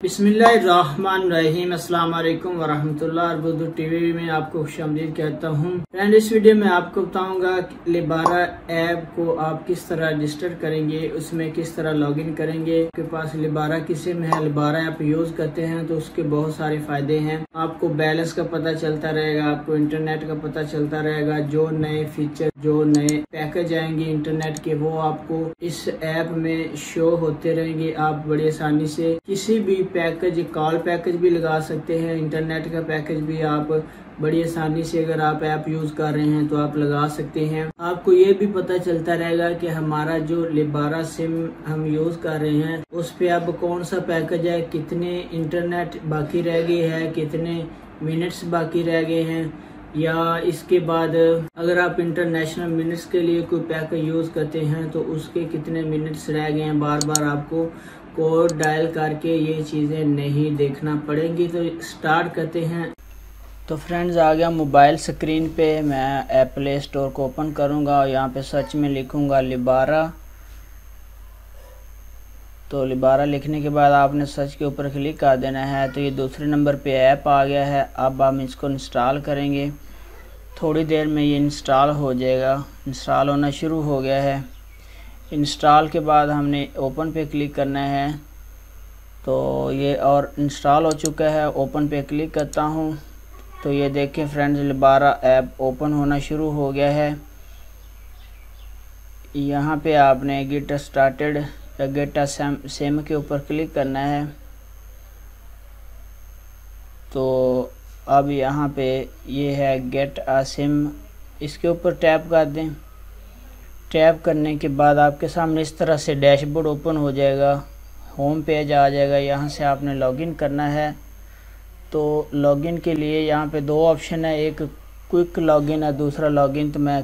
बिस्मिल्लाहिर्रहमानिर्रहीम। अस्सलाम वालेकुम वरहमतुल्लाह। उर्दू टीवी में आपको खुशामदीद कहता हूँ। फ्रेंड, इस वीडियो में आपको बताऊंगा कि लिबारा ऐप को आप किस तरह रजिस्टर करेंगे, उसमें किस तरह लॉगिन करेंगे। आपके पास लिबारा की सिम है, लिबारा ऐप यूज करते हैं तो उसके बहुत सारे फायदे हैं। आपको बैलेंस का पता चलता रहेगा, आपको इंटरनेट का पता चलता रहेगा, जो नए फीचर, जो नए पैकेज आएंगे इंटरनेट के, वो आपको इस ऐप में शो होते रहेंगे। आप बड़ी आसानी से किसी भी पैकेज, कॉल पैकेज भी लगा सकते हैं, इंटरनेट का पैकेज भी आप बड़ी आसानी से, अगर आप ऐप यूज कर रहे हैं तो आप लगा सकते हैं। आपको ये भी पता चलता रहेगा कि हमारा जो लिबारा सिम हम यूज कर रहे हैं उस पे अब कौन सा पैकेज है, कितने इंटरनेट बाकी रह गए हैं, कितने मिनट्स बाकी रह गए हैं, या इसके बाद अगर आप इंटरनेशनल मिनट्स के लिए कोई पैकेज यूज करते हैं तो उसके कितने मिनट्स रह गए हैं। बार बार आपको कोड डायल करके ये चीज़ें नहीं देखना पड़ेगी। तो स्टार्ट करते हैं। तो फ्रेंड्स, आ गया मोबाइल स्क्रीन पे। मैं ऐप प्ले स्टोर को ओपन करूंगा और यहाँ पे सर्च में लिखूंगा लिबारा। तो लिबारा लिखने के बाद आपने सर्च के ऊपर क्लिक कर देना है। तो ये दूसरे नंबर पे ऐप आ गया है। अब हम इसको इंस्टॉल करेंगे। थोड़ी देर में ये इंस्टॉल हो जाएगा। इंस्टॉल होना शुरू हो गया है। इंस्टॉल के बाद हमने ओपन पे क्लिक करना है। तो ये और इंस्टॉल हो चुका है। ओपन पे क्लिक करता हूँ तो ये देखें फ्रेंड्स, लिबारा ऐप ओपन होना शुरू हो गया है। यहाँ पे आपने गेट स्टार्टेड या गेट अ सिम के ऊपर क्लिक करना है। तो अब यहाँ पे ये है गेट अ सिम, इसके ऊपर टैप कर दें। टैप करने के बाद आपके सामने इस तरह से डैशबोर्ड ओपन हो जाएगा, होम पेज आ जाएगा। यहाँ से आपने लॉगिन करना है। तो लॉगिन के लिए यहाँ पे दो ऑप्शन है, एक क्विक लॉगिन है, दूसरा लॉगिन। तो मैं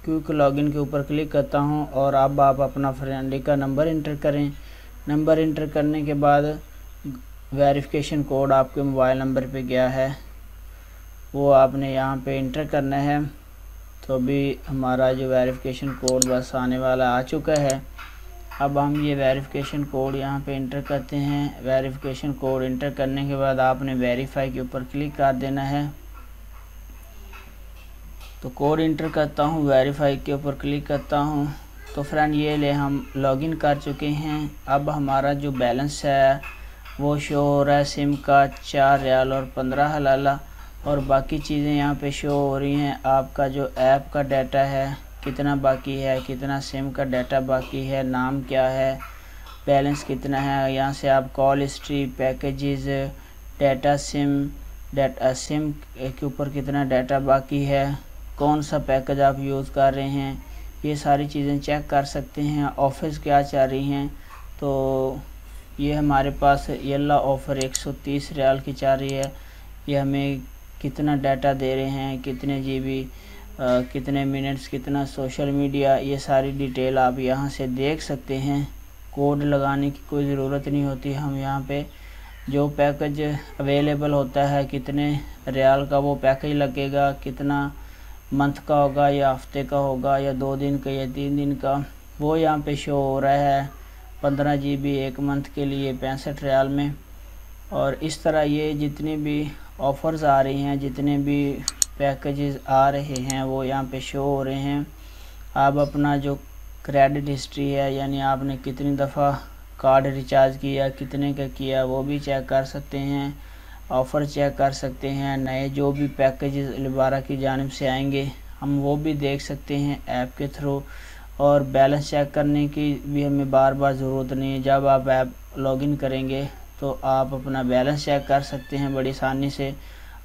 क्विक लॉगिन के ऊपर क्लिक करता हूँ और अब आप अपना फ्रेंड का नंबर इंटर करें। नंबर इंटर करने के बाद वेरिफिकेशन कोड आपके मोबाइल नंबर पे गया है, वो आपने यहाँ पे इंटर करना है। तो अभी हमारा जो वेरिफिकेशन कोड बस आने वाला आ चुका है। अब हम ये वेरिफिकेशन कोड यहाँ पे इंटर करते हैं। वेरिफिकेशन कोड इंटर करने के बाद आपने वेरीफाई के ऊपर क्लिक कर देना है। तो कोड इंटर करता हूँ, वेरीफाई के ऊपर क्लिक करता हूँ। तो फ्रेंड, ये ले हम लॉगिन कर चुके हैं। अब हमारा जो बैलेंस है वो शो हो रहा है सिम का 4 रियाल और 15 हलाला, और बाकी चीज़ें यहाँ पे शो हो रही हैं। आपका जो ऐप का डाटा है कितना बाकी है, कितना सिम का डाटा बाकी है, नाम क्या है, बैलेंस कितना है। यहाँ से आप call history, packages, data SIM के ऊपर कितना डाटा बाकी है, कौन सा पैकेज आप यूज़ कर रहे हैं, ये सारी चीज़ें चेक कर सकते हैं। ऑफर्स क्या चल रही हैं, तो ये हमारे पास येल्ला ऑफ़र 130 रियाल की चल रही है। ये हमें कितना डाटा दे रहे हैं, कितने जीबी, कितने मिनट्स, कितना सोशल मीडिया, ये सारी डिटेल आप यहाँ से देख सकते हैं। कोड लगाने की कोई ज़रूरत नहीं होती। हम यहाँ पे जो पैकेज अवेलेबल होता है, कितने रियाल का वो पैकेज लगेगा, कितना मंथ का होगा या हफ्ते का होगा या 2 दिन का या 3 दिन का, वो यहाँ पे शो हो रहा है। 15 GB 1 मंथ के लिए 65 रियाल में। और इस तरह ये जितनी भी ऑफ़र्स आ रही हैं, जितने भी पैकेजेस आ रहे हैं, वो यहाँ पे शो हो रहे हैं। आप अपना जो क्रेडिट हिस्ट्री है, यानी आपने कितनी दफ़ा कार्ड रिचार्ज किया, कितने का किया, वो भी चेक कर सकते हैं। ऑफ़र चेक कर सकते हैं। नए जो भी पैकेजेस लिबारा की जानिब से आएंगे हम वो भी देख सकते हैं ऐप के थ्रू। और बैलेंस चेक करने की भी हमें बार बार ज़रूरत नहीं है। जब आप ऐप लॉगिन करेंगे तो आप अपना बैलेंस चेक कर सकते हैं बड़ी आसानी से।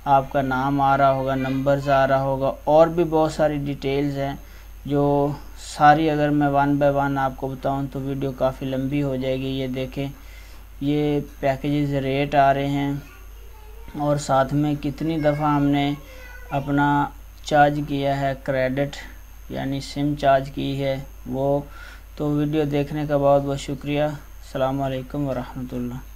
आपका नाम आ रहा होगा, नंबर्स आ रहा होगा, और भी बहुत सारी डिटेल्स हैं जो सारी अगर मैं 1 बाय 1 आपको बताऊं तो वीडियो काफ़ी लंबी हो जाएगी। ये देखें, ये पैकेजेस रेट आ रहे हैं और साथ में कितनी दफ़ा हमने अपना चार्ज किया है, क्रेडिट यानी सिम चार्ज की है वो। तो वीडियो देखने का बहुत बहुत शुक्रिया। अस्सलाम वालेकुम वरहमतुल्लाह।